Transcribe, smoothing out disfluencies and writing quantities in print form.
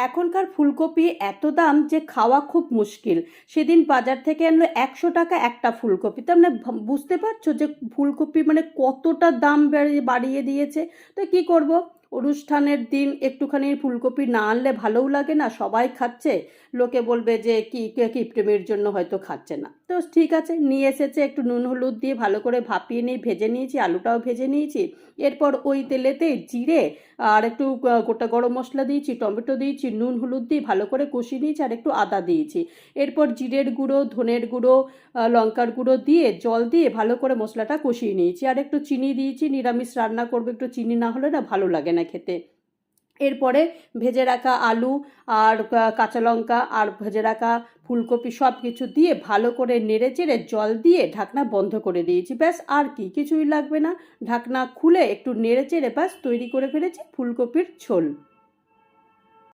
এখনকার ফুলকপি এত দাম যে খাওয়া খুব মুশকিল। সেদিন বাজার থেকে আনলো 100 টাকা একটা ফুলকপি। তার মানে বুঝতে পারছো যে ফুলকপি মানে কতটা দাম বাড়িয়ে দিয়েছে। তো কি করব, অনুষ্ঠানের দিন একটুখানি ফুলকপি না আনলে ভালোও লাগে না, সবাই খাচ্ছে, লোকে বলবে যে কি কিপটেমির জন্য হয়তো খাচ্ছে না। তো ঠিক আছে, নিয়ে এসেছে, একটু নুন হলুদ দিয়ে ভালো করে ভাপিয়ে নিয়ে ভেজে নিয়েছি, আলুটাও ভেজে নিয়েছি। এরপর ওই তেলেতে জিরে আর একটু গোটা গরম মশলা দিয়েছি, টমেটো দিয়েছি, নুন হলুদ দিয়ে ভালো করে কষিয়ে নিয়েছি, আর একটু আদা দিয়েছি। এরপর জিরের গুঁড়ো, ধনের গুঁড়ো, লঙ্কার গুঁড়ো দিয়ে জল দিয়ে ভালো করে মশলাটা কষিয়ে নিয়েছি, আর একটু চিনি দিয়েছি, নিরামিষ রান্না করবো, একটু চিনি না হলে না ভালো লাগে না খেতে। এরপরে ভেজে রাখা আলু আর কাঁচা লঙ্কা আর ভেজে রাখা ফুলকপি সব কিছু দিয়ে ভালো করে নেড়ে চেড়ে জল দিয়ে ঢাকনা বন্ধ করে দিয়েছি। ব্যাস, আর কি কিছুই লাগবে না। ঢাকনা খুলে একটু নেড়ে চেড়ে ব্যাস তৈরি করে ফেলেছি ফুলকপির ঝোল।